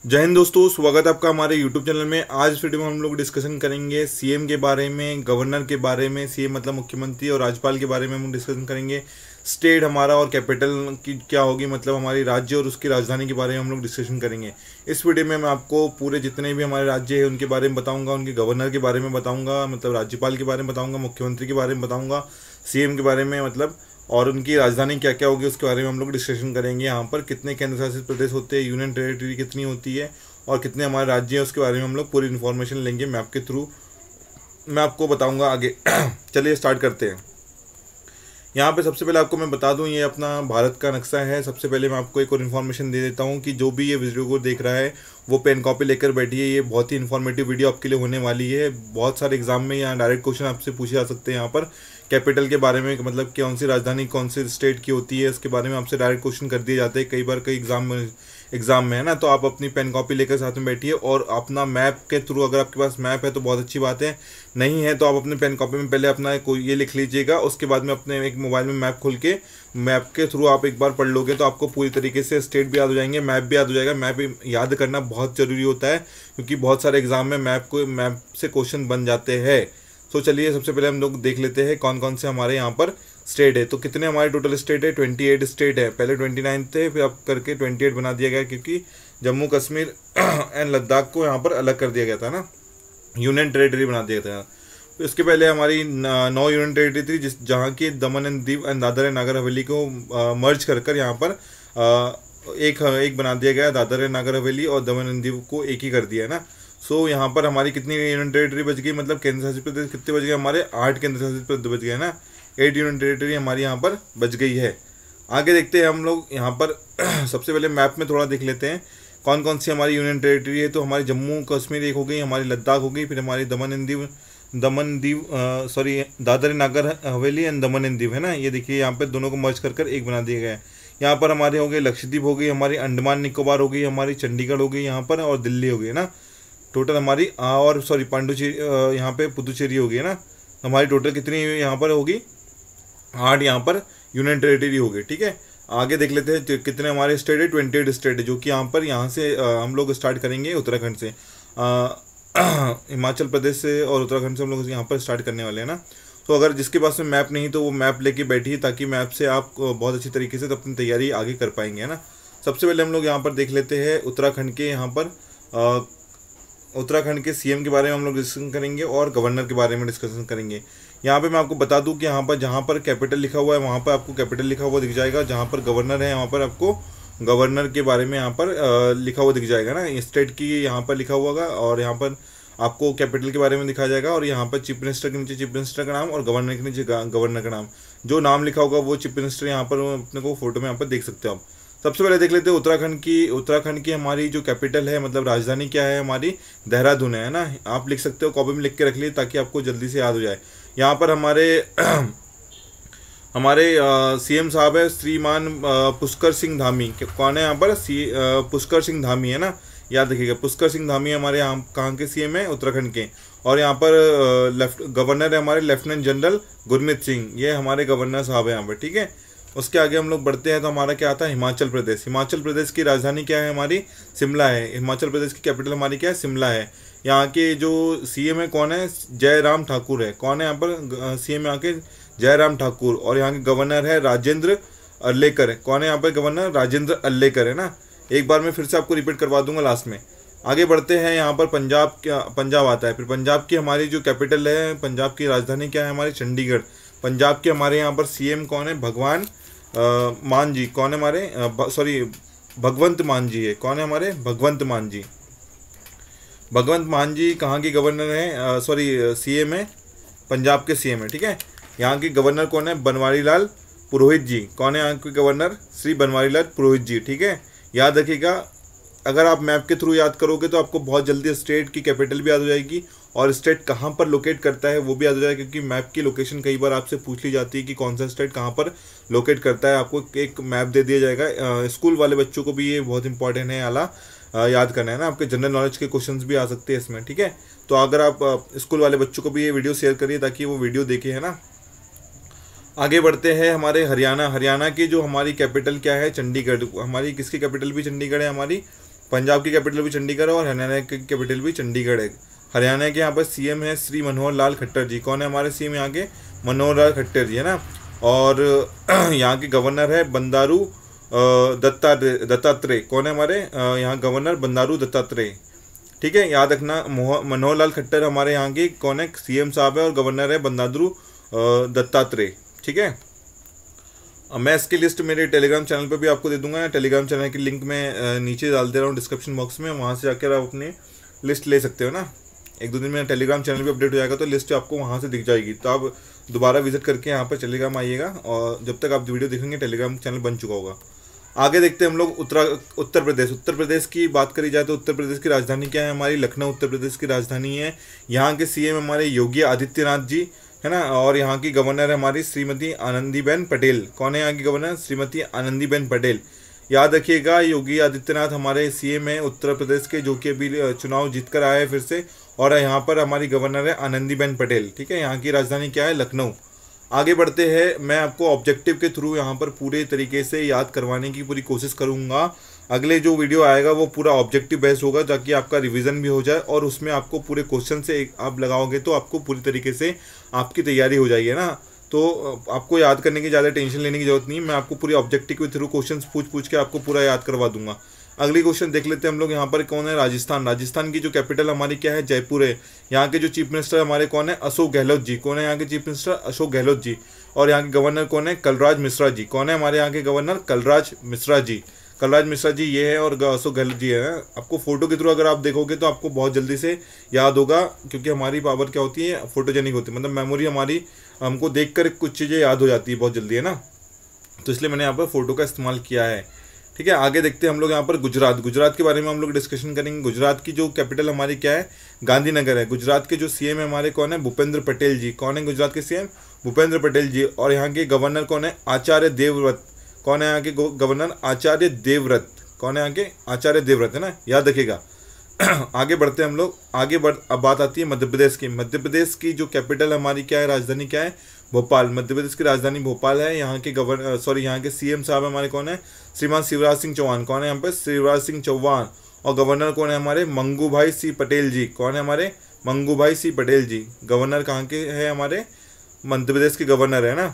जय हिंद दोस्तों, स्वागत है आपका हमारे यूट्यूब चैनल में। आज इस वीडियो में हम लोग डिस्कशन करेंगे सीएम के बारे में, गवर्नर के बारे में। सीएम मतलब मुख्यमंत्री और राज्यपाल के बारे में हम डिस्कशन करेंगे। स्टेट हमारा और कैपिटल की क्या होगी, मतलब हमारी राज्य और उसकी राजधानी के बारे में हम लोग डिस्कशन करेंगे। इस वीडियो में मैं आपको पूरे जितने भी हमारे राज्य हैं उनके बारे में बताऊँगा, उनके गवर्नर के बारे में बताऊँगा, मतलब राज्यपाल के बारे में बताऊँगा, मुख्यमंत्री के बारे में बताऊँगा, सीएम के बारे में मतलब, और उनकी राजधानी क्या क्या होगी उसके बारे में हम लोग डिस्कशन करेंगे। यहाँ पर कितने केंद्र शासित प्रदेश होते हैं, यूनियन टेरिटरी कितनी होती है और कितने हमारे राज्य हैं, उसके बारे में हम लोग पूरी इन्फॉर्मेशन लेंगे मैप के थ्रू। मैं आपको बताऊंगा आगे। चलिए स्टार्ट करते हैं। यहाँ पे सबसे पहले आपको मैं बता दूं, ये अपना भारत का नक्शा है। सबसे पहले मैं आपको एक और इन्फॉर्मेशन दे देता हूँ कि जो भी ये वीडियो को देख रहा है वो पेन कॉपी लेकर बैठिए। ये बहुत ही इन्फॉर्मेटिव वीडियो आपके लिए होने वाली है। बहुत सारे एग्जाम में यहाँ डायरेक्ट क्वेश्चन आपसे पूछे जा सकते हैं। यहाँ पर कैपिटल के बारे में, मतलब कौन सी राजधानी कौन से स्टेट की होती है, इसके बारे में आपसे डायरेक्ट क्वेश्चन कर दिए जाते हैं कई बार कई एग्जाम में, है ना। तो आप अपनी पेन कॉपी लेकर साथ में बैठिए और अपना मैप के थ्रू, अगर आपके पास मैप है तो बहुत अच्छी बात है, नहीं है तो आप अपने पेन कॉपी में पहले अपना कोई ये लिख लीजिएगा। उसके बाद में अपने एक मोबाइल में मैप खोल के मैप के थ्रू आप एक बार पढ़ लोगे तो आपको पूरी तरीके से स्टेट भी याद हो जाएंगे, मैप भी याद हो जाएगा। मैप याद करना बहुत ज़रूरी होता है क्योंकि बहुत सारे एग्जाम में मैप से क्वेश्चन बन जाते हैं। तो चलिए सबसे पहले हम लोग देख लेते हैं कौन कौन से हमारे यहाँ पर स्टेट है। तो कितने हमारे टोटल स्टेट है, 28 स्टेट है। पहले 29 थे, फिर अब करके 28 बना दिया गया क्योंकि जम्मू कश्मीर एंड लद्दाख को यहाँ पर अलग कर दिया गया था ना, यूनियन टेरिटरी बना दिया था। तो इसके पहले हमारी 9 यूनियन टेरिटरी थी, जहाँ की दमन and Diu and Dadar and Nagar Haveli को मर्ज कर यहाँ पर एक बना दिया गया। दादर एंड नागर हवेली और दमन एंड दीव को एक ही कर दिया है ना। सो यहाँ पर हमारी कितनी यूनियन टेरिटरी बच गई, मतलब केंद्र शासित प्रदेश कितने बच गए हमारे, 8 केंद्र शासित प्रदेश बच गए ना। 8 यूनियन टेरिटरी हमारी यहाँ पर बच गई है। आगे देखते हैं हम लोग यहाँ पर। सबसे पहले मैप में थोड़ा देख लेते हैं कौन कौन सी हमारी यूनियन टेरिटरी है। तो हमारी जम्मू कश्मीर एक हो गई, हमारी लद्दाख हो गई, फिर हमारी Dadar Nagar Haveli and Daman and Diu, है ना। ये देखिए यहाँ पे दोनों को मर्ज कर एक बना दिया गया है। यहाँ पर हमारे हो गए लक्षद्वीप हो गई, हमारी अंडमान निकोबार हो गई, हमारी चंडीगढ़ हो गई यहाँ पर, और दिल्ली हो गई ना। टोटल हमारी पांडुचेरी, यहाँ पे पुदुचेरी हो गई ना। हमारी टोटल कितनी यहाँ पर होगी, 8 यहाँ पर यूनियन टेरिटरी हो गई। ठीक है, आगे देख लेते हैं कितने हमारे स्टेट है। 28 स्टेट है, जो कि यहाँ से हम लोग स्टार्ट करेंगे उत्तराखंड से, हिमाचल प्रदेश से और उत्तराखंड से हम लोग यहाँ पर स्टार्ट करने वाले हैं ना। तो अगर जिसके पास में मैप नहीं तो वो मैप लेके बैठिए, ताकि मैप से आप बहुत अच्छी तरीके से अपनी तैयारी आगे कर पाएंगे, है ना। सबसे पहले हम लोग यहाँ पर देख लेते हैं उत्तराखंड के, यहाँ पर उत्तराखंड के सीएम के बारे में हम लोग डिस्कशन करेंगे और गवर्नर के बारे में डिस्कशन करेंगे। यहाँ पे मैं आपको बता दूं कि यहाँ पर जहाँ पर कैपिटल लिखा हुआ है वहाँ पर आपको कैपिटल लिखा हुआ दिख जाएगा, जहाँ पर गवर्नर है वहाँ पर आपको गवर्नर के बारे में यहाँ पर लिखा हुआ दिख जाएगा ना। स्टेट की यहाँ पर लिखा हुआ होगा और यहाँ पर आपको कैपिटल के बारे में दिखाया जाएगा, और यहाँ पर चीफ मिनिस्टर के नीचे चीफ मिनिस्टर का नाम और गवर्नर के नीचे गवर्नर का नाम। जो नाम लिखा होगा वो चीफ मिनिस्टर यहाँ पर अपने को फोटो में यहाँ पर देख सकते हो आप। सबसे पहले देख लेते हैं उत्तराखंड की हमारी जो कैपिटल है, मतलब राजधानी क्या है हमारी, देहरादून है ना। आप लिख सकते हो, कॉपी में लिख के रख लिए ताकि आपको जल्दी से याद हो जाए। यहाँ पर हमारे सीएम साहब है श्रीमान पुष्कर सिंह धामी। कौन है यहाँ पर, पुष्कर सिंह धामी, है ना, याद रखिएगा। पुष्कर सिंह धामी हमारे यहाँ कहाँ के सीएम है, उत्तराखंड के। और यहाँ पर गवर्नर है हमारे लेफ्टिनेंट जनरल गुरमीत सिंह, ये हमारे गवर्नर साहब है यहाँ पर। ठीक है, उसके आगे हम लोग बढ़ते हैं तो हमारा क्या आता है, हिमाचल प्रदेश। हिमाचल प्रदेश की राजधानी क्या है हमारी, शिमला है। हिमाचल प्रदेश की कैपिटल हमारी क्या है, शिमला है। यहाँ के जो सीएम है कौन है, जयराम ठाकुर है। कौन है यहाँ पर सीएम, यहाँ के जयराम ठाकुर। और यहाँ के गवर्नर है राजेंद्र अर्लेकर। कौन है यहाँ पर गवर्नर, राजेंद्र अर्लेकर, है ना। एक बार मैं फिर से आपको रिपीट करवा दूंगा लास्ट में। आगे बढ़ते हैं, यहाँ पर पंजाब आता है। फिर पंजाब की हमारी जो कैपिटल है, पंजाब की राजधानी क्या है हमारी, चंडीगढ़। पंजाब के हमारे यहाँ पर सीएम कौन है, मान जी। कौन है हमारे, भगवंत मान जी है। कौन है हमारे, भगवंत मान जी। भगवंत मान जी कहाँ के गवर्नर हैं, सीएम है, पंजाब के सीएम है। ठीक है, यहाँ के गवर्नर कौन है, बनवारी लाल पुरोहित जी। कौन है यहाँ के गवर्नर, श्री बनवारी लाल पुरोहित जी। ठीक है, याद रखिएगा। अगर आप मैप के थ्रू याद करोगे तो आपको बहुत जल्दी स्टेट की कैपिटल भी याद हो जाएगी और स्टेट कहाँ पर लोकेट करता है वो भी याद हो जाएगा, क्योंकि मैप की लोकेशन कई बार आपसे पूछ ली जाती है कि कौन सा स्टेट कहाँ पर लोकेट करता है। आपको एक मैप दे दिया जाएगा। स्कूल वाले बच्चों को भी ये बहुत इंपॉर्टेंट है, आला याद करना है ना। आपके जनरल नॉलेज के क्वेश्चंस भी आ सकते हैं इसमें। ठीक है, तो अगर आप स्कूल वाले बच्चों को भी ये वीडियो शेयर करिए ताकि वो वीडियो देखे, है ना। आगे बढ़ते हैं हमारे हरियाणा की जो हमारी कैपिटल क्या है, चंडीगढ़। हमारी किसकी कैपिटल भी चंडीगढ़ है, हमारी पंजाब की कैपिटल भी चंडीगढ़ है और हरियाणा की कैपिटल भी चंडीगढ़ है। हरियाणा के यहाँ पर सीएम है श्री मनोहर लाल खट्टर जी। कौन है हमारे सीएम यहाँ के? मनोहर लाल खट्टर जी है ना। और यहाँ के गवर्नर है बंदारू दत्तात्रेय। कौन है हमारे यहाँ गवर्नर? बंदारू दत्तात्रेय। ठीक है, याद रखना, मनोहर लाल खट्टर हमारे यहाँ की कौन है? सीएम साहब है और गवर्नर है बंदारू दत्तात्रेय। ठीक है, मैं इसकी लिस्ट मेरे टेलीग्राम चैनल पे भी आपको दे दूंगा। टेलीग्राम चैनल की लिंक मैं नीचे डाल दे रहा हूँ डिस्क्रिप्शन बॉक्स में, वहाँ से जाकर आप अपनी लिस्ट ले सकते हो ना। 1-2 दिन में टेलीग्राम चैनल भी अपडेट हो जाएगा तो लिस्ट आपको वहाँ से दिख जाएगी, तो आप दोबारा विजिट करके यहाँ पर टेलीग्राम आइएगा और जब तक आप वीडियो देखेंगे टेलीग्राम चैनल बन चुका होगा। आगे देखते हैं हम लोग उत्तर प्रदेश। उत्तर प्रदेश की बात करी जाए तो उत्तर प्रदेश की राजधानी क्या है हमारी? लखनऊ उत्तर प्रदेश की राजधानी है। यहाँ के सीएम हमारे योगी आदित्यनाथ जी है ना। और यहाँ की गवर्नर है हमारी श्रीमती आनंदीबेन पटेल। कौन है यहाँ की गवर्नर? श्रीमती आनंदीबेन पटेल। याद रखिएगा, योगी आदित्यनाथ हमारे सीएम है उत्तर प्रदेश के, जो कि अभी चुनाव जीत कर आए हैं फिर से। और यहाँ पर हमारी गवर्नर है आनंदीबेन पटेल। ठीक है, यहाँ की राजधानी क्या है? लखनऊ। आगे बढ़ते हैं, मैं आपको ऑब्जेक्टिव के थ्रू यहाँ पर पूरे तरीके से याद करवाने की पूरी कोशिश करूँगा। अगले जो वीडियो आएगा वो पूरा ऑब्जेक्टिव बेस्ड होगा, ताकि आपका रिवीजन भी हो जाए और उसमें आपको पूरे क्वेश्चन से आप लगाओगे तो आपको पूरी तरीके से आपकी तैयारी हो जाएगी ना। तो आपको याद करने की ज़्यादा टेंशन लेने की जरूरत नहीं है, मैं आपको पूरी ऑब्जेक्टिव के थ्रू क्वेश्चन पूछ के आपको पूरा याद करवा दूंगा। अगली क्वेश्चन देख लेते हैं हम लोग। यहाँ पर कौन है? राजस्थान। राजस्थान की जो कैपिटल हमारी क्या है? जयपुर है। यहाँ के जो चीफ मिनिस्टर हमारे कौन है? अशोक गहलोत जी। कौन है यहाँ के चीफ मिनिस्टर? अशोक गहलोत जी। और यहाँ के गवर्नर कौन है? कलराज मिश्रा जी। कौन है हमारे यहाँ के गवर्नर? कलराज मिश्रा जी। कलराज मिश्रा जी ये है और अशोक गहलोत जी है। आपको फोटो के थ्रू अगर आप देखोगे तो आपको बहुत जल्दी से याद होगा, क्योंकि हमारी पावर क्या होती है? फोटोजेनिक होती है, मतलब मेमोरी हमारी, हमको देखकर कुछ चीज़ें याद हो जाती है बहुत जल्दी, है ना। तो इसलिए मैंने यहाँ पर फोटो का इस्तेमाल किया है। ठीक है, आगे देखते हैं हम लोग यहाँ पर गुजरात। गुजरात के बारे में हम लोग डिस्कशन करेंगे। गुजरात की जो कैपिटल हमारी क्या है? गांधीनगर है। गुजरात के जो सीएम है हमारे कौन है? भूपेंद्र पटेल जी। कौन है गुजरात के सीएम? भूपेंद्र पटेल जी। और यहाँ के गवर्नर कौन है? आचार्य देवव्रत। कौन है यहाँ के गवर्नर? आचार्य देवव्रत। कौन है यहाँ के? आचार्य देवव्रत, है ना, याद रखिएगा। आगे बढ़ते हैं हम लोग। अब बात आती है मध्य प्रदेश की। मध्य प्रदेश की जो कैपिटल हमारी क्या है? राजधानी क्या है? भोपाल। मध्य प्रदेश की राजधानी भोपाल है। यहाँ के यहाँ के सीएम साहब हमारे कौन है? श्रीमान शिवराज सिंह चौहान। कौन है यहाँ पर? शिवराज सिंह चौहान। और गवर्नर कौन है हमारे? मंगूभाई सी पटेल जी। कौन है हमारे? मंगूभाई सी पटेल जी। गवर्नर कहाँ के है हमारे? मध्य प्रदेश के गवर्नर है ना,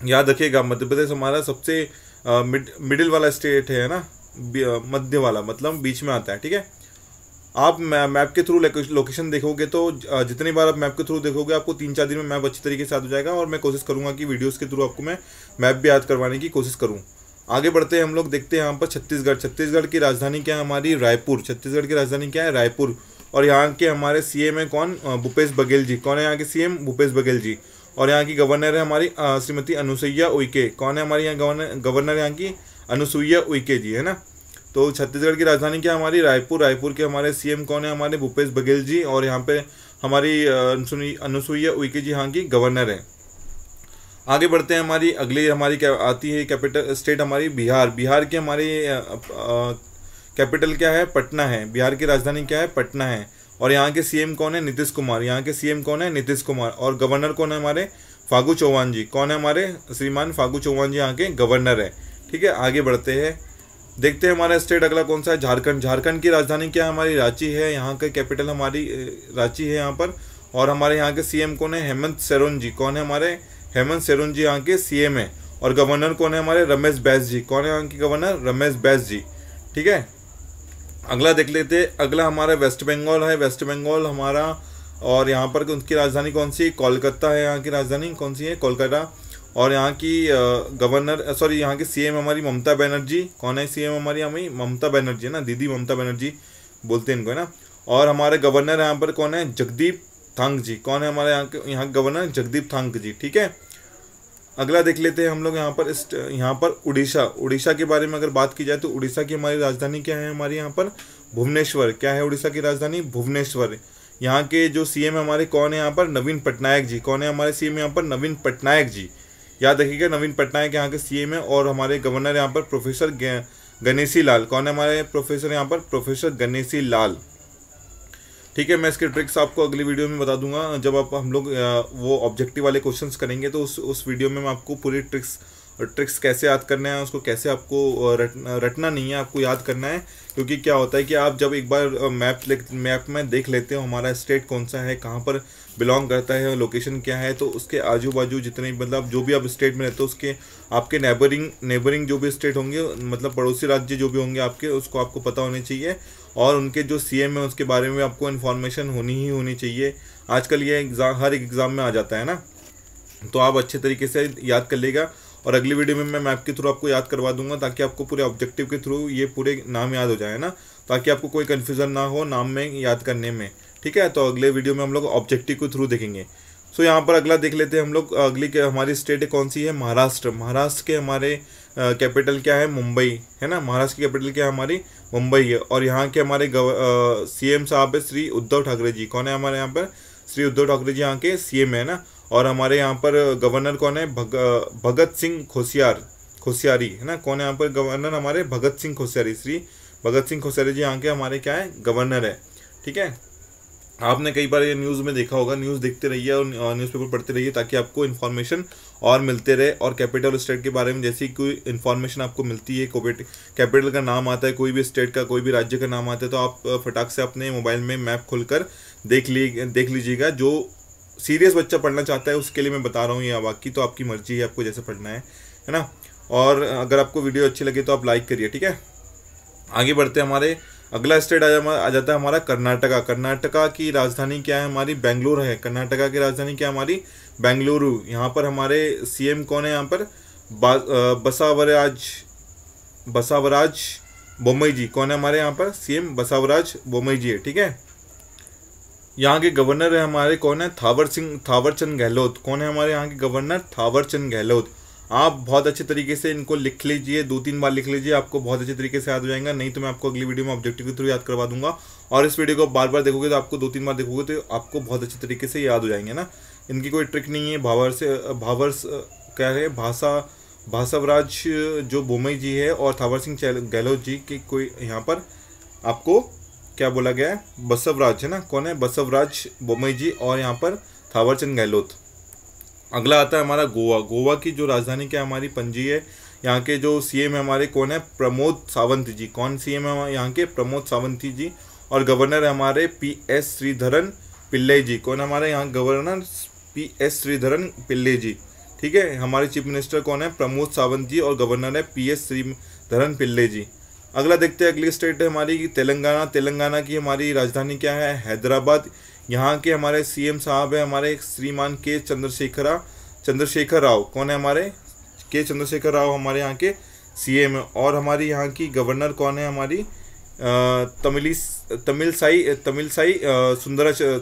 याद रखिएगा। मध्य प्रदेश हमारा सबसे मिडिल वाला स्टेट है ना, मध्य वाला, मतलब बीच में आता है। ठीक है, आप मैप के थ्रू लोकेशन देखोगे तो जितनी बार आप मैप के थ्रू देखोगे आपको 3-4 दिन में मैप अच्छी तरीके से याद हो जाएगा। और मैं कोशिश करूंगा कि वीडियोस के थ्रू आपको मैं मैप भी याद करवाने की कोशिश करूं। आगे बढ़ते हैं हम लोग, देखते हैं यहाँ पर छत्तीसगढ़। छत्तीसगढ़ की राजधानी क्या है हमारी? रायपुर। छत्तीसगढ़ की राजधानी क्या है? रायपुर। और यहाँ के हमारे सीएम है कौन? भूपेश बघेल जी। कौन है यहाँ के सीएम? भूपेश बघेल जी। और यहाँ की गवर्नर है हमारी श्रीमती अनुसुईया उइके। कौन है हमारी यहाँ गवर्नर? यहाँ की अनुसुईया उइके जी, है ना। तो छत्तीसगढ़ की राजधानी क्या हमारी? रायपुर। रायपुर के हमारे सीएम कौन है? हमारे भूपेश बघेल जी। और यहाँ पे हमारी अनुसुईया उइके जी यहाँ की गवर्नर है। आगे बढ़ते हैं, हमारी क्या आती है कैपिटल स्टेट हमारी? बिहार। बिहार की हमारी कैपिटल क्या है? पटना है। बिहार की राजधानी क्या है? पटना है। और यहाँ के सीएम कौन है? नीतीश कुमार। यहाँ के सीएम कौन है? नीतीश कुमार। और गवर्नर कौन है हमारे? फागू चौहान जी। कौन है हमारे? श्रीमान फागू चौहान जी यहाँ के गवर्नर है। ठीक है, आगे बढ़ते हैं, देखते हैं हमारा स्टेट अगला कौन सा है? झारखंड। झारखंड की राजधानी क्या है हमारी? रांची है। यहाँ का कैपिटल हमारी रांची है यहाँ पर। और हमारे यहाँ के सीएम कौन है? हेमंत सोरेन जी। कौन है हमारे? हेमंत सोरेन जी यहाँ के सीएम है। और गवर्नर कौन है हमारे? रमेश बैस जी। कौन है यहाँ के गवर्नर? रमेश बैस जी। ठीक है, अगला देख लेते हैं। अगला हमारा वेस्ट बंगाल है। वेस्ट बंगाल हमारा, और यहाँ पर उनकी राजधानी कौन सी? कोलकाता है। यहाँ की राजधानी कौन सी है? कोलकाता। और यहाँ की यहाँ की सीएम हमारी ममता बनर्जी। कौन है सीएम हमारी? ममता बनर्जी, है ना, दीदी ममता बनर्जी बोलते हैं इनको, है ना। और हमारे गवर्नर यहाँ पर कौन है? जगदीप धंग जी। कौन है हमारे यहाँ गवर्नर? जगदीप धंग जी। ठीक है, अगला देख लेते हैं हम लोग यहाँ पर उड़ीसा। उड़ीसा के बारे में अगर बात की जाए तो उड़ीसा की हमारी राजधानी क्या है? हमारी यहाँ पर भुवनेश्वर। क्या है उड़ीसा की राजधानी? भुवनेश्वर। यहाँ के जो सीएम हमारे कौन है यहाँ पर? नवीन पटनायक जी। कौन है हमारे सीएम यहाँ पर? नवीन पटनायक जी, याद रखिएगा, नवीन पटनायक यहाँ के सीएम है। और हमारे गवर्नर यहाँ पर प्रोफेसर गणेशी लाल। कौन है हमारे प्रोफेसर यहाँ पर? प्रोफेसर गणेशी लाल। ठीक है, मैं इसके ट्रिक्स आपको अगली वीडियो में बता दूंगा। जब हम लोग वो ऑब्जेक्टिव वाले क्वेश्चंस करेंगे तो उस वीडियो में मैं आपको पूरी ट्रिक्स ट्रिक्स कैसे याद करना है, उसको कैसे आपको रटना नहीं है, आपको याद करना है। क्योंकि क्या होता है कि आप जब एक बार मैप में देख लेते हो हमारा स्टेट कौन सा है, कहाँ पर बिलोंग करता है, लोकेशन क्या है, तो उसके आजू बाजू जितने मतलब जो भी आप स्टेट में रहते हो उसके आपके नेबरिंग जो भी स्टेट होंगे, मतलब पड़ोसी राज्य जो भी होंगे आपके, उसको आपको पता होने चाहिए। और उनके जो सीएम है उसके बारे में आपको इन्फॉर्मेशन होनी चाहिए। आजकल ये हर एक एग्ज़ाम में आ जाता है ना, तो आप अच्छे तरीके से याद कर लेगा। और अगली वीडियो में मैं मैप के थ्रू आपको याद करवा दूंगा, ताकि आपको पूरे ऑब्जेक्टिव के थ्रू ये पूरे नाम याद हो जाए ना, ताकि आपको कोई कन्फ्यूज़न ना हो नाम में याद करने में। ठीक है, तो अगले वीडियो में हम लोग ऑब्जेक्टिव के थ्रू देखेंगे। सो यहाँ पर अगला देख लेते हैं हम लोग। अगली हमारी स्टेट कौन सी है? महाराष्ट्र। महाराष्ट्र के हमारे कैपिटल क्या है? मुंबई है ना। महाराष्ट्र की कैपिटल क्या है हमारी? मुंबई है। और यहाँ के हमारे सीएम साहब है श्री उद्धव ठाकरे जी। कौन है हमारे यहाँ पर? श्री उद्धव ठाकरे जी यहाँ के सीएम है ना। और हमारे यहाँ पर गवर्नर कौन है? भगत सिंह कोश्यारी है ना। कौन है यहाँ पर गवर्नर? हमारे भगत सिंह कोश्यारी, श्री भगत सिंह कोश्यारी जी यहाँ के हमारे क्या है? गवर्नर है। ठीक है, आपने कई बार ये न्यूज़ में देखा होगा। न्यूज़ देखते रहिए और न्यूज़पेपर पढ़ते रहिए, ताकि आपको इन्फॉर्मेशन और मिलते रहे। और कैपिटल स्टेट के बारे में जैसी कोई इन्फॉर्मेशन आपको मिलती है, कैपिटल का नाम आता है, कोई भी स्टेट का, कोई भी राज्य का नाम आता है, तो आप फटाक से अपने मोबाइल में मैप खोलकर देख लीजिएगा। जो सीरियस बच्चा पढ़ना चाहता है उसके लिए मैं बता रहा हूँ ये, बाकी तो आपकी मर्जी है, आपको जैसे पढ़ना है ना। और अगर आपको वीडियो अच्छी लगे तो आप लाइक करिए। ठीक है, आगे बढ़ते हैं। हमारे अगला स्टेट आ जाता है हमारा कर्नाटका। कर्नाटका की राजधानी क्या है हमारी? बेंगलुरु है। कर्नाटका की राजधानी क्या है हमारी? बेंगलुरु। यहाँ पर हमारे सीएम कौन है? यहाँ पर बसवराज बोम्मई जी। कौन है हमारे यहाँ पर सीएम? बसवराज बोम्मई जी है। ठीक है, यहाँ के गवर्नर है हमारे कौन है? थावरचंद गहलोत। कौन है हमारे यहाँ के गवर्नर? थावरचंद गहलोत। आप बहुत अच्छे तरीके से इनको लिख लीजिए, 2-3 बार लिख लीजिए, आपको बहुत अच्छे तरीके से याद हो जाएगा। नहीं तो मैं आपको अगली वीडियो में ऑब्जेक्टिव के थ्रू याद करवा दूंगा। और इस वीडियो को बार बार देखोगे तो आपको 2-3 बार देखोगे तो आपको बहुत अच्छे तरीके से याद हो जाएंगे ना। इनकी कोई ट्रिक नहीं है। क्या है? भाषावराज जो बोम्मई जी है और थावर सिंह गहलोत जी की कोई यहाँ पर आपको क्या बोला गया है? बसवराज है ना। कौन है? बसवराज बोम्मई जी और यहाँ पर थावरचंद गहलोत। अगला आता है हमारा गोवा। गोवा की जो राजधानी क्या हमारी? पणजी है। यहाँ के जो सीएम है हमारे कौन है? प्रमोद सावंत जी। कौन सीएम है यहाँ के? प्रमोद सावंत जी। और गवर्नर है हमारे PS श्रीधरन पिल्ले जी। कौन है हमारे यहाँ गवर्नर? PS श्रीधरन पिल्ले जी। ठीक है, हमारे चीफ मिनिस्टर कौन है? प्रमोद सावंत जी। और गवर्नर है PS श्रीधरन पिल्ले जी। अगला देखते हैं, अगली स्टेट है हमारी तेलंगाना। तेलंगाना की हमारी राजधानी क्या है? हैदराबाद। यहाँ के हमारे सीएम साहब है हमारे श्रीमान के चंद्रशेखर राव। कौन है हमारे? के चंद्रशेखर राव हमारे यहाँ के सीएम है। और हमारी यहाँ की गवर्नर कौन है हमारी? तमिलसाई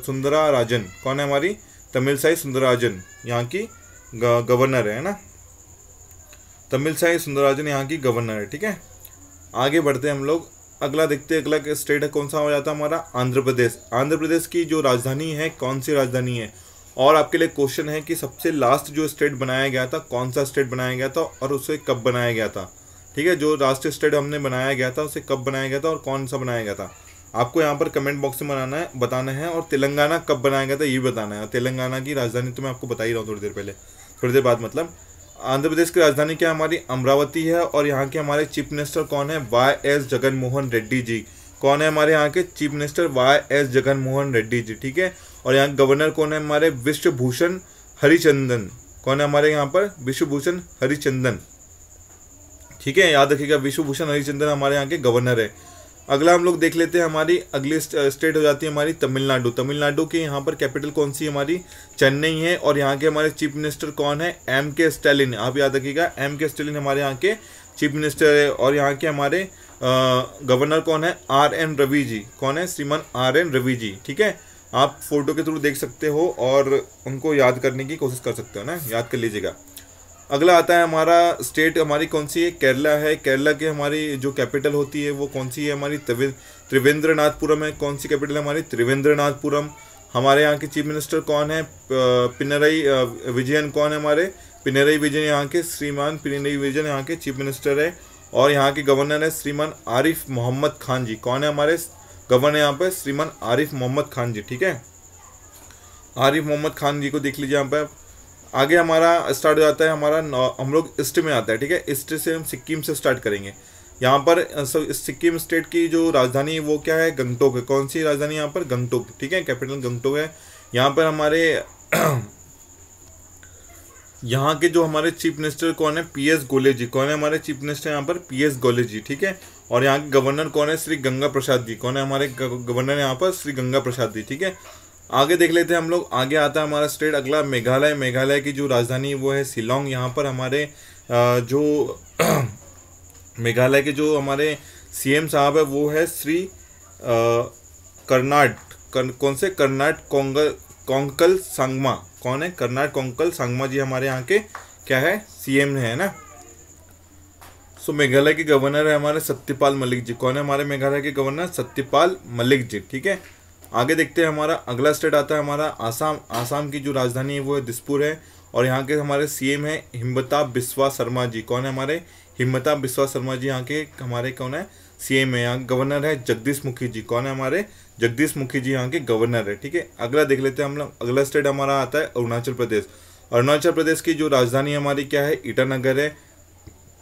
सुंदराराजन। कौन है हमारी? तमिलसाई सुंदराराजन यहाँ की गवर्नर है ना। तमिलसाई सुंदराराजन यहाँ की गवर्नर है। ठीक है, आगे बढ़ते हैं हम लोग। अगला देखते हैं, अगला स्टेट है कौन सा हो जाता है हमारा? आंध्र प्रदेश। आंध्र प्रदेश की जो राजधानी है कौन सी राजधानी है? और आपके लिए क्वेश्चन है कि सबसे लास्ट जो स्टेट बनाया गया था, कौन सा स्टेट बनाया गया था और उसे कब बनाया गया था? ठीक है, जो राष्ट्रीय स्टेट हमने बनाया गया था उसे कब बनाया गया था और कौन सा बनाया गया था? आपको यहाँ पर कमेंट बॉक्स में बताना है। और तेलंगाना कब बनाया गया था ये बताना है। और तेलंगाना की राजधानी तो मैं आपको बता ही रहा हूँ थोड़ी देर बाद। मतलब आंध्र प्रदेश की राजधानी क्या हमारी? अमरावती है। और यहाँ के हमारे चीफ मिनिस्टर कौन है? YS जगनमोहन रेड्डी जी। कौन है हमारे यहाँ के chief minister? YS Jaganmohan Reddy ji. ठीक है, और यहाँ गवर्नर कौन है हमारे? विश्वभूषण हरिचंदन। कौन है हमारे यहाँ पर? विश्वभूषण हरिचंदन। ठीक है, याद रखिएगा, विश्वभूषण हरिचंदन हमारे यहाँ के गवर्नर है। अगला हम लोग देख लेते हैं, हमारी अगली स्टेट हो जाती है हमारी तमिलनाडु। तमिलनाडु के यहाँ पर कैपिटल कौन सी है हमारी? चेन्नई है। और यहाँ के हमारे चीफ मिनिस्टर कौन है? MK Stalin. आप याद रखिएगा, MK स्टालिन हमारे यहाँ के चीफ मिनिस्टर है। और यहाँ के हमारे गवर्नर कौन है? RN रवि जी। कौन है? श्रीमान RN रवि जी। ठीक है, आप फोटो के थ्रू देख सकते हो और उनको याद करने की कोशिश कर सकते हो ना, याद कर लीजिएगा। अगला आता है हमारा स्टेट हमारी कौन सी है? केरला है। केरला की हमारी जो कैपिटल होती है वो कौन सी है हमारी? त्रिवेंद्रनाथपुरम है। कौन सी कैपिटल है हमारी? त्रिवेंद्रनाथपुरम। हमारे यहाँ के चीफ मिनिस्टर कौन है? पिनरई विजयन। कौन है हमारे? पिनरई विजयन यहाँ के श्रीमान पिनरई विजयन यहाँ के चीफ मिनिस्टर है। और यहाँ के गवर्नर है श्रीमान आरिफ मोहम्मद खान जी। कौन है हमारे गवर्नर यहाँ पर? श्रीमान आरिफ मोहम्मद खान जी। ठीक है, आरिफ मोहम्मद खान जी को देख लीजिए यहाँ पर। आगे हमारा स्टार्ट हो जाता है हमारा हम लोग ईस्ट में आता है, ठीक है। ईस्ट से हम सिक्किम से स्टार्ट करेंगे। यहाँ पर सिक्किम स्टेट की जो राजधानी है वो क्या है, गंगटोक है। कौन सी राजधानी यहाँ पर, गंगटोक, ठीक है, कैपिटल गंगटोक है। यहाँ पर हमारे यहाँ के जो हमारे चीफ मिनिस्टर कौन है, PS गोले जी। कौन है हमारे चीफ मिनिस्टर यहाँ पर, PS गोले जी, ठीक है। और यहाँ के गवर्नर कौन है, श्री गंगा प्रसाद जी। कौन है हमारे गवर्नर यहाँ पर, श्री गंगा प्रसाद जी, ठीक है। आगे देख लेते हैं हम लोग। आगे आता है हमारा स्टेट अगला मेघालय। मेघालय की जो राजधानी वो है शिलोंग। यहाँ पर हमारे जो मेघालय के जो हमारे CM साहब है वो है श्री कौन से कर्नाट कोंकल सांगमा। कौन है, कर्नाट कोंकल सांगमा जी हमारे यहाँ के क्या है, CM है ना। सो मेघालय के गवर्नर है हमारे सत्यपाल मलिक जी। कौन है हमारे मेघालय के गवर्नर, सत्यपाल मलिक जी, ठीक है। आगे देखते हैं हमारा अगला स्टेट आता है हमारा आसाम। आसाम की जो राजधानी है वो है दिसपुर है। और यहाँ के हमारे CM है हिमंता बिस्वा शर्मा जी। कौन है हमारे, हिमंता बिस्वा शर्मा जी यहाँ के हमारे कौन है, CM है। यहाँ गवर्नर है जगदीश मुखी जी। कौन है हमारे, जगदीश मुखी जी यहाँ के गवर्नर है, ठीक है। अगला देख लेते हैं हम लोग। अगला स्टेट हमारा आता है अरुणाचल प्रदेश। अरुणाचल प्रदेश की जो राजधानी हमारी क्या है, ईटानगर है।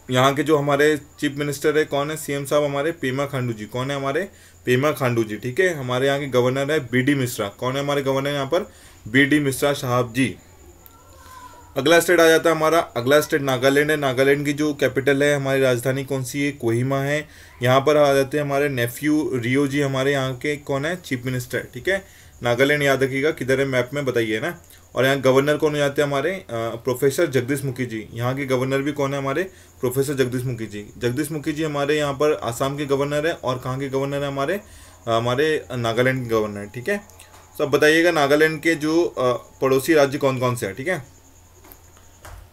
यहाँ के जो हमारे चीफ मिनिस्टर है कौन है, CM साहब हमारे पेमा खांडू जी। कौन है हमारे, पेमा खांडू जी, ठीक है। हमारे यहाँ के गवर्नर है BD मिश्रा। कौन है हमारे गवर्नर यहाँ पर, BD मिश्रा साहब जी। अगला स्टेट आ जाता है हमारा, अगला स्टेट नागालैंड है। नागालैंड की जो कैपिटल है हमारी राजधानी कौन सी है, कोहिमा है। यहाँ पर आ जाते हैं हमारे नेफ्यू रियो जी, हमारे यहाँ के कौन है, चीफ मिनिस्टर, ठीक है। नागालैंड याद रखिएगा, किधर है मैप में बताइए ना। और यहाँ गवर्नर कौन हो जाते हैं हमारे, प्रोफेसर जगदीश मुखी जी। यहाँ के गवर्नर भी कौन है हमारे, प्रोफेसर जगदीश मुखी जी। जगदीश मुखी जी हमारे यहाँ पर आसाम के गवर्नर है। और कहाँ के गवर्नर है हमारे, नागालैंड के गवर्नर, ठीक है। सब बताइएगा नागालैंड के जो पड़ोसी राज्य कौन कौन से हैं, ठीक है।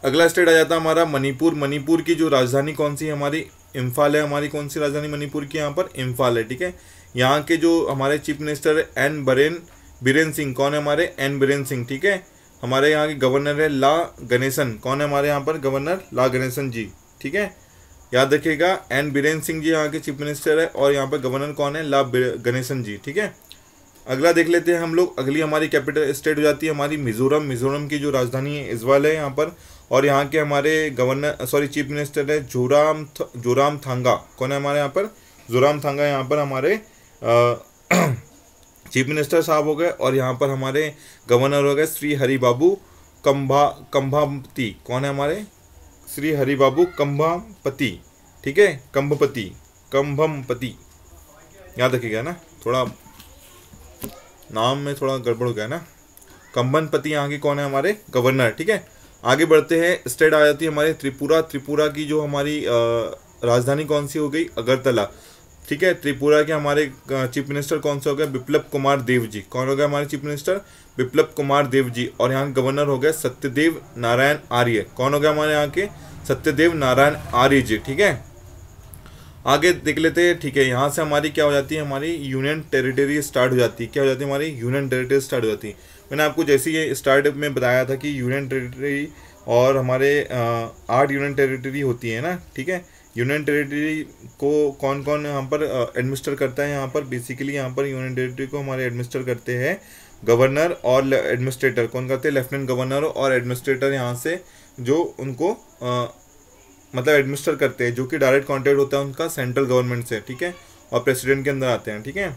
अगला स्टेट आ जाता है हमारा मणिपुर। मणिपुर की जो राजधानी कौन सी है हमारी, इम्फाल है। हमारी कौन सी राजधानी मणिपुर की, यहाँ पर इम्फाल है, ठीक है। यहाँ के जो हमारे चीफ मिनिस्टर है बीरेन सिंह। कौन है हमारे, बीरेन सिंह, ठीक है। हमारे यहाँ के गवर्नर है ला गणेशन। कौन है हमारे यहाँ पर गवर्नर, ला गणेशन जी, ठीक है। याद रखिएगा बीरेन सिंह जी यहाँ के चीफ मिनिस्टर है। और यहाँ पर गवर्नर कौन है, ला गणेशन जी, ठीक है। अगला देख लेते हैं हम लोग। अगली हमारी कैपिटल स्टेट हो जाती है हमारी मिजोरम। मिजोरम की जो राजधानी है इजवाल है यहाँ पर। और यहाँ के हमारे चीफ मिनिस्टर है जोराम थांगा। कौन है हमारे यहाँ पर, जोराम थांगा यहाँ पर हमारे चीफ मिनिस्टर साहब हो गए। और यहाँ पर हमारे गवर्नर हो गए श्री हरिबाबू कंभापति। कौन है हमारे, श्री हरिबाबू कंभापति, ठीक है, कंभमपति। याद रखिएगा ना, थोड़ा नाम में थोड़ा गड़बड़ हो गया ना। कंभनपति यहाँ के कौन है हमारे गवर्नर, ठीक है। आगे बढ़ते हैं। स्टेट आ जाती है हमारे त्रिपुरा। त्रिपुरा की जो हमारी राजधानी कौन सी हो गई, अगरतला, ठीक है। त्रिपुरा के हमारे चीफ मिनिस्टर कौन से हो गए, बिप्लब कुमार देव जी। कौन हो गया हमारे चीफ मिनिस्टर, बिप्लब कुमार देव जी। और यहाँ गवर्नर हो गए सत्यदेव नारायण आर्य। कौन हो गया हमारे यहाँ के, सत्यदेव नारायण आर्य जी, ठीक है। आगे देख लेते हैं, ठीक है। यहाँ से हमारी क्या हो जाती है, हमारी यूनियन टेरिटरी स्टार्ट हो जाती है। क्या हो जाती है हमारी, यूनियन टेरिटरी स्टार्ट हो जाती है। मैंने आपको जैसे ये स्टार्टअप में बताया था कि यूनियन टेरिटरी और हमारे 8 यूनियन टेरिटरी होती है ना, ठीक है। यूनियन टेरिटरी को कौन कौन यहाँ पर एडमिनिस्टर करता है, यहाँ पर बेसिकली यहाँ पर यूनियन टेरिटरी को हमारे एडमिनिस्टर करते हैं गवर्नर और एडमिनिस्ट्रेटर। कौन करते हैं, लेफ्टिनेंट गवर्नर और एडमिनिस्ट्रेटर यहाँ से जो उनको मतलब एडमिनिस्टर करते हैं, जो कि डायरेक्ट कॉन्टैक्ट होता है उनका सेंट्रल गवर्नमेंट से, ठीक है। और प्रेसिडेंट के अंदर आते हैं, ठीक है।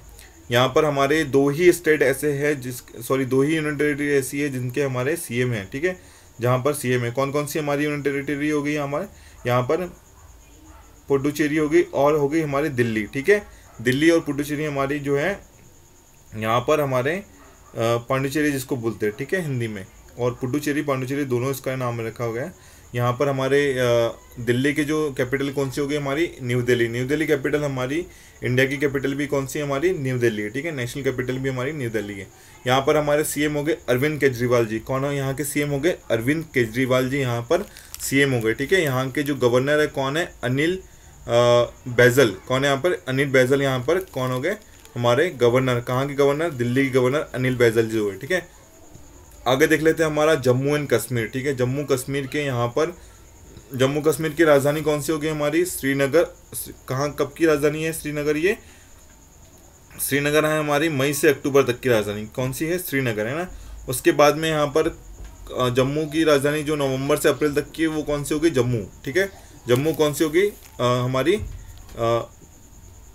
यहाँ पर हमारे 2 ही स्टेट ऐसे हैं 2 ही यूनियन टेरिटरी ऐसी है जिनके हमारे CM हैं, ठीक है। जहाँ पर CM है, कौन कौन सी हमारी यूनियन टेरिटरी हो गई हमारे, यहाँ पर पुडुचेरी हो गई और हो गई हमारी दिल्ली, ठीक है। दिल्ली और पुडुचेरी हमारी जो है यहाँ पर हमारे पांडिचेरी जिसको बोलते हैं, ठीक है, हिंदी में। और पुडुचेरी पांडिचेरी दोनों इसका नाम रखा हुआ है। यहाँ पर हमारे दिल्ली के जो कैपिटल कौन सी हो गई हमारी, new Delhi. New Delhi capital हमारी, इंडिया की कैपिटल भी कौन सी है हमारी, न्यू दिल्ली है, ठीक है। नेशनल कैपिटल भी हमारी न्यू दिल्ली है। यहाँ पर हमारे CM हो गए अरविंद केजरीवाल जी। कौन है यहाँ के CM हो गए, अरविंद केजरीवाल जी यहाँ पर CM हो गए, ठीक है। यहाँ के जो गवर्नर है कौन है, अनिल बैजल। कौन है यहाँ पर, अनिल बैजल यहाँ पर कौन हो गए हमारे गवर्नर। कहाँ के गवर्नर, दिल्ली के गवर्नर अनिल बैजल जी हुए, ठीक है। आगे देख लेते हैं हमारा जम्मू एंड कश्मीर, ठीक है। जम्मू कश्मीर के यहाँ पर जम्मू कश्मीर की राजधानी कौन सी होगी हमारी, श्रीनगर। कहाँ कब की राजधानी है श्रीनगर, ये श्रीनगर है हमारी मई से अक्टूबर तक की राजधानी कौन सी है, श्रीनगर है ना। उसके बाद में यहाँ पर जम्मू की राजधानी जो नवंबर से अप्रैल तक की वो कौन सी होगी, जम्मू। ठीक है, जम्मू कौन सी होगी, हमारी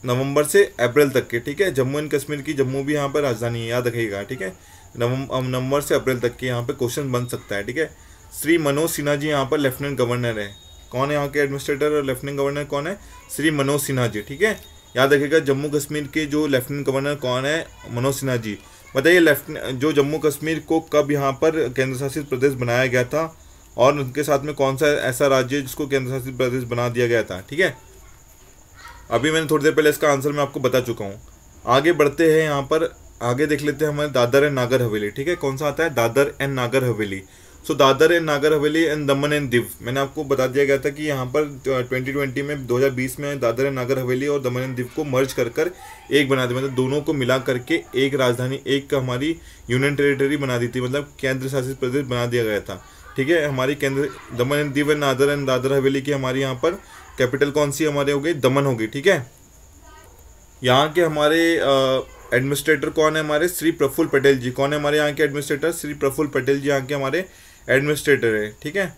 नवंबर से अप्रैल तक के। ठीक है, जम्मू एंड कश्मीर की जम्मू भी यहाँ पर राजधानी है, याद रखिएगा। ठीक है, नवंबर से अप्रैल तक के यहाँ पे क्वेश्चन बन सकता है। ठीक है, श्री मनोज सिन्हा जी यहाँ पर लेफ्टिनेंट गवर्नर है। कौन है यहाँ के एडमिनिस्ट्रेटर और लेफ्टिनेंट गवर्नर कौन है, श्री मनोज सिन्हा जी। ठीक है, याद रखिएगा जम्मू कश्मीर के जो लेफ्टिनेंट गवर्नर कौन है, मनोज सिन्हा जी। बताइए जो जम्मू कश्मीर को कब यहाँ पर केंद्र शासित प्रदेश बनाया गया था और उनके साथ में कौन सा ऐसा राज्य है जिसको केंद्र शासित प्रदेश बना दिया गया था। ठीक है, अभी मैंने थोड़ी देर पहले इसका आंसर मैं आपको बता चुका हूँ। आगे बढ़ते हैं, यहाँ पर आगे देख लेते हैं हमारे दादर एंड नागर हवेली। ठीक है, कौन सा आता है, Dadar and Nagar Haveli. So Dadar and Nagar Haveli and Daman and Diu, मैंने आपको बता दिया गया था कि यहाँ पर 2020 में 2020 में दादर एंड नागर हवेली और दमन एंड दीव को मर्ज कर एक बना दिया, मतलब दोनों को मिला करके एक राजधानी, एक हमारी यूनियन टेरिटरी बना दी थी, मतलब केंद्र शासित प्रदेश बना दिया गया था। ठीक है, हमारी केंद्र दमन एंड दीव एंड दादर हवेली की हमारी यहाँ पर कैपिटल कौन सी हमारे हो गई, दमन हो गई। ठीक है, यहाँ के हमारे एडमिनिस्ट्रेटर कौन है, हमारे श्री प्रफुल्ल पटेल जी। कौन है हमारे यहाँ के एडमिनिस्ट्रेटर, श्री प्रफुल्ल पटेल जी यहाँ के हमारे एडमिनिस्ट्रेटर है। ठीक है,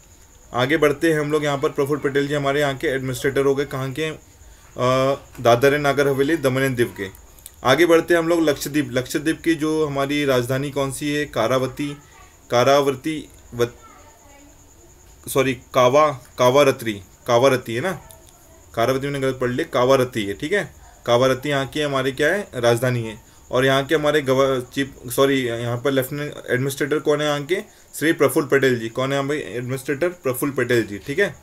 आगे बढ़ते हैं हम लोग, यहाँ पर प्रफुल्ल पटेल जी हमारे यहाँ के एडमिनिस्ट्रेटर हो गए, कहाँ के, दादर एंड नागर हवेली दमन एंड दीव के। आगे बढ़ते हैं हम लोग लक्षद्वीप। लक्षद्वीप की जो हमारी राजधानी कौन सी है, कावारती है ना, कावारती मैंने गलत पढ़ लिया, कावारती है। ठीक है, कावारती यहाँ की हमारी क्या है, राजधानी है। और यहाँ के हमारे यहाँ पर लेफ्टिनेंट एडमिनिस्ट्रेटर कौन है यहाँ के, श्री प्रफुल्ल पटेल जी। कौन है हमारे एडमिनिस्ट्रेटर, प्रफुल्ल पटेल जी। ठीक है,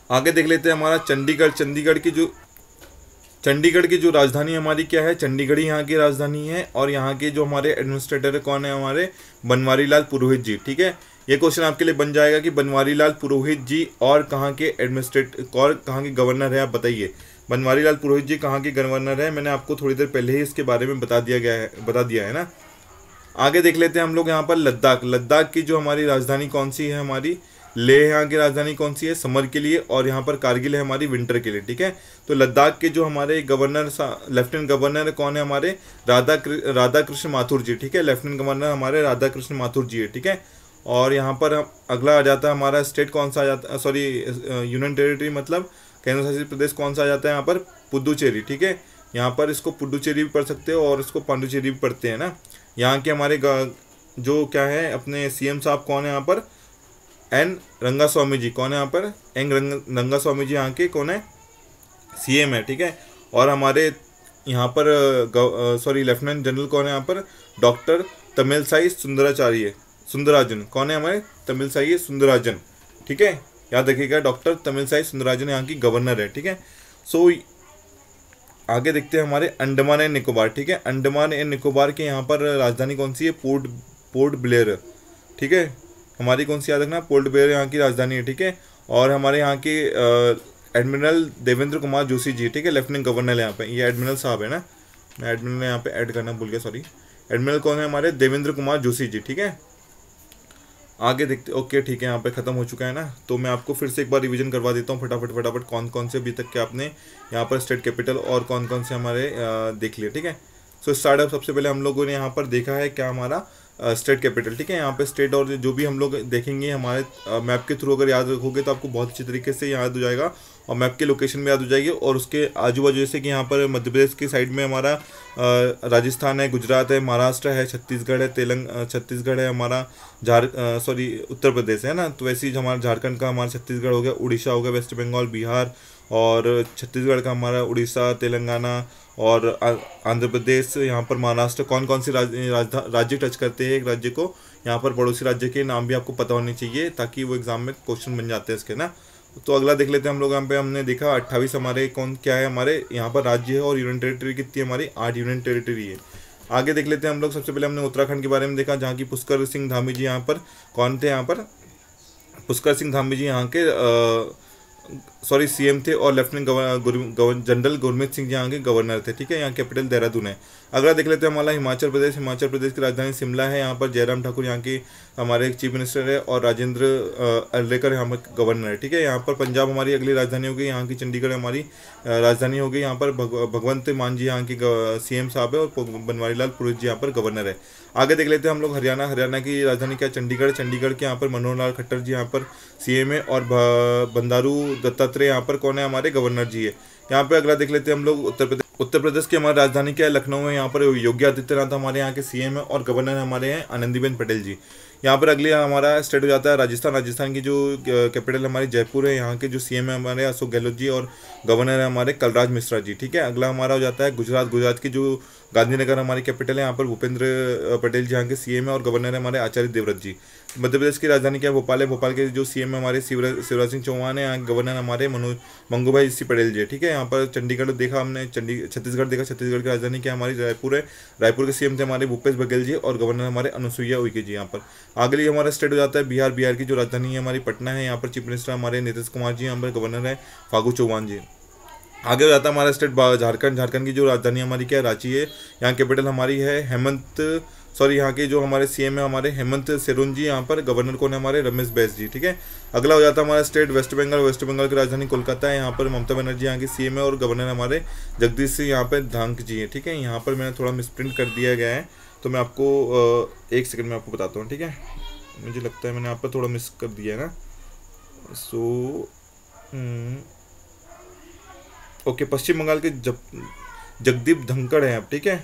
आगे देख लेते हैं हमारा चंडीगढ़। चंडीगढ़ की जो राजधानी हमारी क्या है, चंडीगढ़ यहाँ की राजधानी है। और यहाँ के जो हमारे एडमिनिस्ट्रेटर है कौन है, हमारे बनवारी लाल पुरोहित जी। ठीक है, ये क्वेश्चन आपके लिए बन जाएगा कि बनवारी लाल पुरोहित जी और कहाँ के कहाँ के गवर्नर है, आप बताइए। बनवारी लाल पुरोहित जी कहाँ के गवर्नर है, मैंने आपको थोड़ी देर पहले ही इसके बारे में बता दिया है ना। आगे देख लेते हैं हम लोग यहाँ पर लद्दाख की जो हमारी राजधानी कौन सी है, हमारी लेह यहाँ की राजधानी कौन सी है, समर के लिए। और यहाँ पर कारगिल है हमारी विंटर के लिए। ठीक है, तो लद्दाख के जो हमारे लेफ्टिनेंट गवर्नर कौन है, हमारे राधा कृष्ण माथुर जी। ठीक है, लेफ्टिनेंट गवर्नर हमारे राधा कृष्ण माथुर जी है। ठीक है, और यहाँ पर अगला आ जाता है हमारा स्टेट कौन सा आ जाता है, सॉरी यूनियन टेरिटरी मतलब केंद्र शासित प्रदेश कौन सा आ जाता है यहाँ पर, पुदुचेरी। ठीक है, यहाँ पर इसको पुदुचेरी भी पढ़ सकते हो और इसको पांडुचेरी भी पढ़ते हैं ना। यहाँ के हमारे जो क्या है अपने सीएम साहब कौन है यहाँ पर, एन रंगास्वामी जी। कौन है यहाँ पर, एन रंगास्वामी जी यहाँ के कौन है, सीएम है। ठीक है, और हमारे यहाँ पर लेफ्टिनेंट जनरल कौन है यहाँ पर, डॉक्टर तमिलसाई सुंदराजन। कौन है हमारे, तमिलसाई सुंदराजन। ठीक है, याद रखिएगा डॉक्टर तमिलसाई सुंदराजन यहाँ की गवर्नर है। ठीक है, सो आगे देखते हैं हमारे अंडमान एंड निकोबार। ठीक है, अंडमान एंड निकोबार के यहाँ पर राजधानी कौन सी है, पोर्ट ब्लेयर। ठीक है, हमारी कौन सी याद रखना, पोर्ट ब्लेयर यहाँ की राजधानी है। ठीक है, और हमारे यहाँ के एडमिरल देवेंद्र कुमार जोशी जी। ठीक है, लेफ्टिनेंट गवर्नर यहाँ पे, ये एडमिरल साहब है ना, मैं एडमिरल यहाँ पे ऐड करना भूल गया, सॉरी। एडमिरल कौन है हमारे, देवेंद्र कुमार जोशी जी। ठीक है, आगे देखते, ओके ठीक है, यहाँ पे ख़त्म हो चुका है ना। तो मैं आपको फिर से एक बार रिवीजन करवा देता हूँ फटाफट कौन कौन से अभी तक के आपने यहाँ पर स्टेट कैपिटल और कौन कौन से हमारे देख लिए। ठीक है, सो स्टार्टअप सबसे पहले हम लोगों ने यहाँ पर देखा है क्या, हमारा स्टेट कैपिटल। ठीक है, यहाँ पे स्टेट और जो भी हम लोग देखेंगे हमारे मैप के थ्रू अगर याद रखोगे तो आपको बहुत अच्छी तरीके से याद हो जाएगा और मैप के लोकेशन में याद हो जाएगी। और उसके आजू बाजू जैसे कि यहाँ पर मध्य प्रदेश की साइड में हमारा राजस्थान है, गुजरात है, महाराष्ट्र है, छत्तीसगढ़ है, छत्तीसगढ़ है हमारा, उत्तर प्रदेश है ना। तो वैसे ही हमारा झारखंड का हमारा छत्तीसगढ़ हो गया, उड़ीसा हो गया, वेस्ट बंगाल, बिहार, और छत्तीसगढ़ का हमारा उड़ीसा, तेलंगाना और आंध्र प्रदेश, यहाँ पर महाराष्ट्र। कौन कौन से राज्य टच करते हैं एक राज्य को, यहाँ पर पड़ोसी राज्य के नाम भी आपको पता होने चाहिए ताकि वो एग्जाम में क्वेश्चन बन जाते हैं इसके ना। तो अगला देख लेते हैं हम लोग। यहाँ पे हमने देखा 28 हमारे क्या है, हमारे यहाँ पर राज्य है और यूनियन टेरिटरी कितनी है हमारी, 8 यूनियन टेरिटरी है। आगे देख लेते हैं हम लोग। सबसे पहले हमने उत्तराखंड के बारे में देखा जहाँ की पुष्कर सिंह धामी जी यहाँ पर कौन थे, यहाँ पर पुष्कर सिंह धामी जी यहाँ के सॉरी सीएम थे, और लेफ्टिनेंट जनरल गुरमीत सिंह यहाँ के गवर्नर थे। ठीक है, यहाँ कैपिटल देहरादून है। अगला देख लेते हैं हमारा हिमाचल प्रदेश। हिमाचल प्रदेश की राजधानी शिमला है। यहाँ पर जयराम ठाकुर यहाँ के हमारे चीफ मिनिस्टर है, और राजेंद्र अर्लेकर यहाँ पर गवर्नर है। ठीक है, यहाँ पर पंजाब हमारी अगली राजधानी होगी, यहाँ की चंडीगढ़ हमारी राजधानी होगी। यहाँ पर भगवंत मान जी यहाँ के सीएम साहब है, और बनवारी लाल पुरोहित जी यहाँ पर गवर्नर है। आगे देख लेते हैं हम लोग हरियाणा। हरियाणा की राजधानी क्या है? चंडीगढ़। चंडीगढ़ के यहाँ पर मनोहर लाल खट्टर जी यहाँ पर सीएम है, और बंदारू दत्तात्रेय यहाँ पर कौन है? हमारे गवर्नर जी है। यहाँ पे अगला देख लेते हैं हम लोग उत्तर प्रदेश। उत्तर प्रदेश की हमारी राजधानी क्या है? लखनऊ है। यहाँ पर योगी आदित्यनाथ हमारे यहाँ के सीएम है, और गवर्नर हमारे हैं आनंदीबेन पटेल जी। यहाँ पर अगली हमारा स्टेट हो जाता है राजस्थान। राजस्थान की जो कैपिटल हमारी जयपुर है। यहाँ के जो सीएम है हमारे अशोक गहलोत जी, और गवर्नर है हमारे कलराज मिश्रा जी। ठीक है, अगला हमारा हो जाता है गुजरात। गुजरात की जो गांधीनगर हमारी कैपिटल है, यहाँ पर भूपेंद्र पटेल जी यहाँ के सीएम है, और गवर्नर है हमारे आचार्य देवव्रत जी। मध्य प्रदेश की राजधानी क्या है? भोपाल है। भोपाल के जो सीएम है हमारे शिवराज सिंह चौहान है। यहाँ गवर्नर हमारे मंगूभाई सी पटेल जी। ठीक है, यहाँ पर चंडीगढ़ देखा हमने, छत्तीसगढ़ देखा। छत्तीसगढ़ की राजधानी क्या हमारी? रायपुर है। रायपुर के सीएम थे हमारे भूपेश बघेल जी, और गवर्नर हमारे अनुसुईया उइके जी। यहाँ पर अगली हमारा स्टेट हो जाता है बिहार। बिहार की जो राजधानी है हमारी पटना है। यहाँ पर चीफ मिनिस्टर हमारे नीतीश कुमार जी, यहाँ पर गवर्नर है फागू चौहान जी। आगे हो जाता है हमारा स्टेट झारखंड। झारखंड की जो राजधानी हमारी क्या है? रांची है। यहाँ कैपिटल हमारी है यहाँ के जो हमारे सीएम है हमारे हेमंत सोरेन जी। यहाँ पर गवर्नर कौन है? हमारे रमेश बैस जी। ठीक है, अगला हो जाता है हमारा state West Bengal. West Bengal की राजधानी कोलकाता है। यहाँ पर ममता बनर्जी यहाँ की सीएम है, और गवर्नर हमारे जगदीश सिंह यहाँ पर धांक जी है। ठीक है, यहाँ पर मैंने थोड़ा मिसप्रिंट कर दिया गया है, तो मैं आपको एक सेकंड में आपको बताता हूँ। ठीक है, मुझे लगता है मैंने आप पर थोड़ा मिस कर दिया है ना। ओके, पश्चिम बंगाल के जगदीप धनखड़ है आप। ठीक है,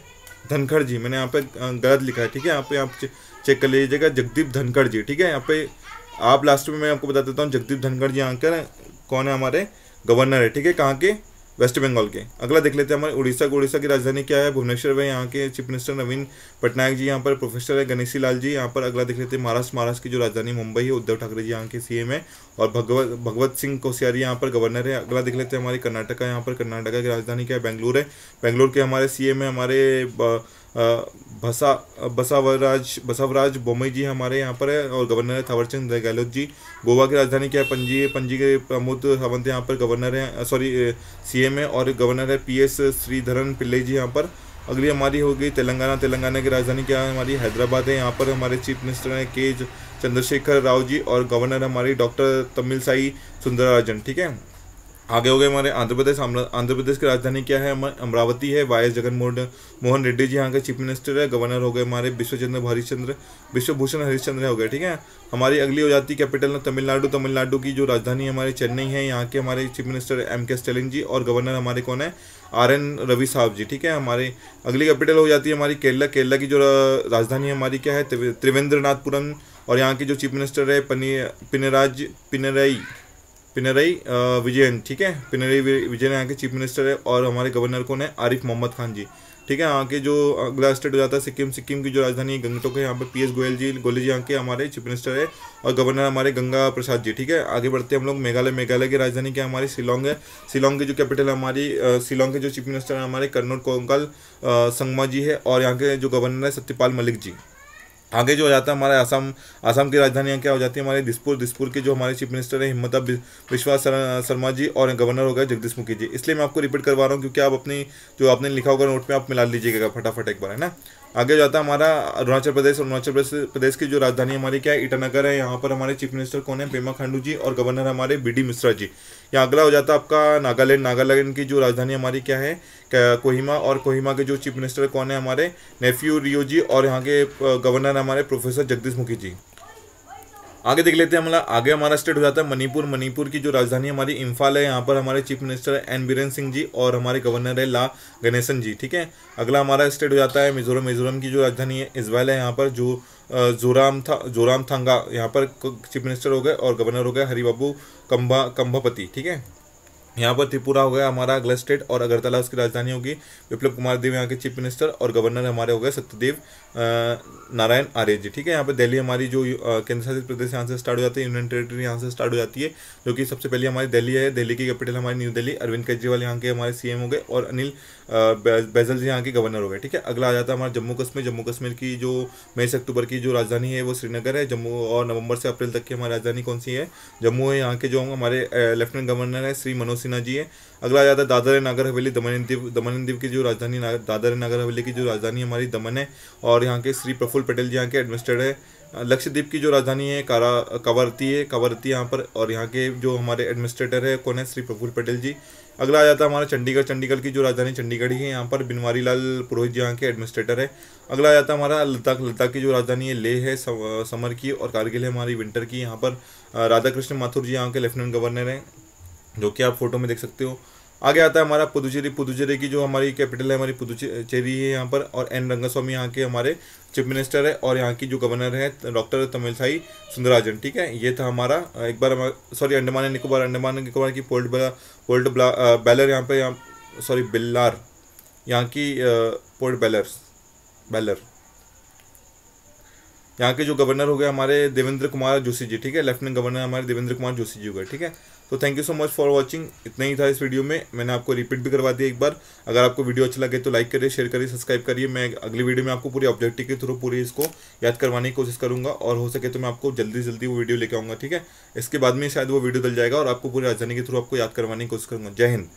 धनखड़ जी, मैंने यहाँ पे गलत लिखा है। ठीक है, यहाँ पे आप चेक कर लीजिएगा, जगदीप धनखड़ जी। ठीक है, यहाँ पे आप लास्ट में मैं आपको बता देता हूँ, जगदीप धनखड़ जी यहाँ के कौन है? हमारे गवर्नर है। ठीक है, कहाँ के? वेस्ट बंगाल के। अगला देख लेते हैं हमारे उड़ीसा। उड़ीसा की राजधानी क्या है? भुवनेश्वर है। यहाँ के चीफ मिनिस्टर नवीन पटनायक जी। यहाँ पर प्रोफेसर है गणेशी लाल जी। यहाँ पर अगला देख लेते हैं महाराष्ट्र। महाराष्ट्र की जो राजधानी मुंबई है, उद्धव ठाकरे जी यहाँ के सीएम है, और भगवत सिंह कोश्यारी यहाँ पर गवर्नर है। अगला देख लेते हैं हमारी कर्नाटका। यहाँ पर कर्नाटका की राजधानी क्या है? बेंगलुरु है। बेंगलुरु के हमारे सीएम है हमारे बसवराज बोम्मई जी हमारे यहाँ पर है, और गवर्नर है थावरचंद गहलोत जी। गोवा की राजधानी क्या है? पणजी है। पणजी के प्रमोद सावंत यहाँ पर गवर्नर है, सीएम है, और गवर्नर है PS श्रीधरन पिल्लई जी यहाँ पर। अगली हमारी हो गई तेलंगाना। तेलंगाना की राजधानी क्या है? हमारी हैदराबाद है। यहाँ पर हमारे चीफ मिनिस्टर हैं के चंद्रशेखर राव जी, और गवर्नर हमारी डॉक्टर तमिलसाई सुंदरराजन। ठीक है, आगे हो गए हमारे आंध्र प्रदेश। आंध्र प्रदेश की राजधानी क्या है? अमरावती है। YS जगनमोहन रेड्डी जी यहाँ के चीफ मिनिस्टर है। गवर्नर हो गए हमारे विश्वभूषण हरिश्चंद्र हो गए। ठीक है, हमारी अगली हो जाती कैपिटल तमिलनाडु। तमिलनाडु की जो राजधानी हमारी चेन्नई है। यहाँ के हमारे चीफ मिनिस्टर MK स्टालिन जी, और गवर्नर हमारे कौन है? RN रवि साहब जी। ठीक है, हमारे अगली कैपिटल हो जाती है हमारी केरला। केरला की जो राजधानी हमारी क्या है? त्रिवेंद्रनाथपुरम, और यहाँ की जो चीफ मिनिस्टर है पिनरई विजयन। ठीक है, पिनरई विजयन यहाँ के चीफ मिनिस्टर है, और हमारे गवर्नर कौन है? आरिफ मोहम्मद खान जी। ठीक है, यहाँ के जो अगला स्टेट हो जाता है सिक्किम। सिक्किम की जो राजधानी है गंगटोक है। यहाँ पे PS गोयल जी यहाँ के हमारे चीफ मिनिस्टर है, और गवर्नर हमारे गंगा प्रसाद जी। ठीक है, आगे बढ़ते हैं हम लोग मेघालय। मेघालय की राजधानी क्या हमारी? शिलोंग है। शिलोंग की जो कैपिटल हमारी शिलोंग के जो चीफ मिनिस्टर है हमारे कर्नल कोंकल संगमा जी है, और यहाँ के जो गवर्नर है सत्यपाल मलिक जी। आगे जो हो जाता है हमारा आसाम की राजधानी क्या हो जाती है? हमारे दिसपुर के जो हमारे चीफ मिनिस्टर है हिमंता बिस्वा शर्मा जी, और गवर्नर हो गए जगदीश मुखी जी। इसलिए मैं आपको रिपीट करवा रहा हूँ, क्योंकि आप अपनी जो आपने लिखा होगा नोट में आप मिला लीजिएगा फटाफट एक बार, है ना। आगे जाता है हमारा अरुणाचल प्रदेश। अरुणाचल प्रदेश की जो राजधानी हमारी क्या है? ईटानगर है। यहाँ पर हमारे चीफ मिनिस्टर कौन है? पेमा खांडू जी, और गवर्नर हमारे BD मिश्रा जी। यहाँ अगला हो जाता है आपका नागालैंड। नागालैंड की जो राजधानी हमारी क्या है? कोहिमा, और कोहिमा के जो चीफ मिनिस्टर कौन है? हमारे नेफ्यू रियो जी, और यहाँ के गवर्नर हमारे प्रोफेसर जगदीश मुखी जी। आगे देख लेते हैं आगे हमारा स्टेट हो जाता है मणिपुर। मणिपुर की जो राजधानी हमारी इम्फाल है। यहाँ पर हमारे चीफ मिनिस्टर है N बीरेन सिंह जी, और हमारे गवर्नर है ला गणेशन जी। ठीक है, अगला हमारा स्टेट हो जाता है मिजोरम। मिजोरम की जो राजधानी है इजवाल है। यहाँ पर जो जोराम थांगा यहाँ पर चीफ मिनिस्टर हो गए, और गवर्नर हो गए हरिबाबू कंभापति। ठीक है, यहाँ पर त्रिपुरा हो गया हमारा अगला स्टेट, और अगरतला उसकी राजधानी होगी। विप्लव कुमार देव यहाँ के चीफ मिनिस्टर, और गवर्नर हमारे हो गए सत्यदेव नारायण आर्य जी। ठीक है, यहाँ पर दिल्ली हमारी जो केंद्र शासित प्रदेश यहाँ से स्टार्ट हो जाती है, यूनियन टेरिटरी यहाँ से स्टार्ट हो जाती है, जो कि सबसे पहले हमारी दिल्ली है। दिल्ली की कैपिटल हमारी न्यू दिल्ली। अरविंद केजरीवाल यहाँ के हमारे CM हो गए, और बैजल जी यहाँ के गवर्नर हो गए। ठीक है, अगला आ जाता है हमारा जम्मू कश्मीर। जम्मू कश्मीर की जो मई से अक्टूबर की जो राजधानी है वो श्रीनगर है। जम्मू और नवंबर से अप्रैल तक की हमारी राजधानी कौन सी है? जम्मू है। यहाँ के जो हमारे लेफ्टिनेंट गवर्नर है श्री मनोज सिन्हा जी है। अगला आ जाता है Dadar Nagar Haveli Daman and Diu. Daman and Diu की जो राजधानी दादर नागर हवेली की जो राजधानी हमारी दमन है और यहाँ के श्री प्रफुल्ल पटेल जी यहाँ के एडमिनिस्ट्रेटर है। लक्षद्वीप की जो राजधानी है कावरती है, कावरती यहाँ पर, और यहाँ के जो हमारे एडमिनिस्ट्रेटर है कौन है? श्री प्रफुल्ल पटेल जी। अगला आ जाता है हमारा चंडीगढ़। चंडीगढ़ की जो राजधानी चंडीगढ़ ही है, यहाँ पर बनवारी लाल पुरोहित जी यहाँ के एडमिनिस्ट्रेटर है। अगला आ जाता है हमारा लद्दाख। लद्दाख की जो राजधानी है लेह है समर की, और कारगिल है हमारी विंटर की। यहाँ पर राधा कृष्ण माथुर जी यहाँ के लेफ्टिनेंट गवर्नर हैं, जो कि आप फोटो में देख सकते हो। आगे आता है हमारा पुदुचेरी। पुदुचेरी की जो हमारी कैपिटल है हमारी पुदुचेरी है यहाँ पर, और एन रंगास्वामी यहाँ के हमारे चीफ मिनिस्टर है, और यहाँ की जो गवर्नर है डॉक्टर तमिलसाई सुंदरराजन। ठीक है, ये था हमारा एक बार अंडमान एंड निकोबार। अंडमान एंड निकोबार की पोर्ट बेलर यहाँ पे बिल्लार यहाँ की पोर्ट बेलर यहाँ के जो गवर्नर हो गए हमारे देवेंद्र कुमार जोशी जी। ठीक है, लेफ्टिनेंट गवर्नर हमारे देवेंद्र कुमार जोशी जी हो गए। ठीक है, तो thank you so much for watching. इतना ही था इस वीडियो में, मैंने आपको रिपीट भी करवा दिया एक बार। अगर आपको वीडियो अच्छा लगे तो लाइक करिए, शेयर करिए, सब्सक्राइब करिए। मैं अगली वीडियो में आपको पूरी ऑब्जेक्टिव के थ्रू पूरी इसको याद करवाने की कोशिश करूंगा, और हो सके तो मैं आपको जल्दी जल्दी वो वीडियो लेके आऊँगा। ठीक है, इसके बाद में शायद वो वीडियो डल जाएगा और आपको पूरी राजधानी के थ्रू आपको याद करवाने की कोशिश करूँगा। जय हिंद।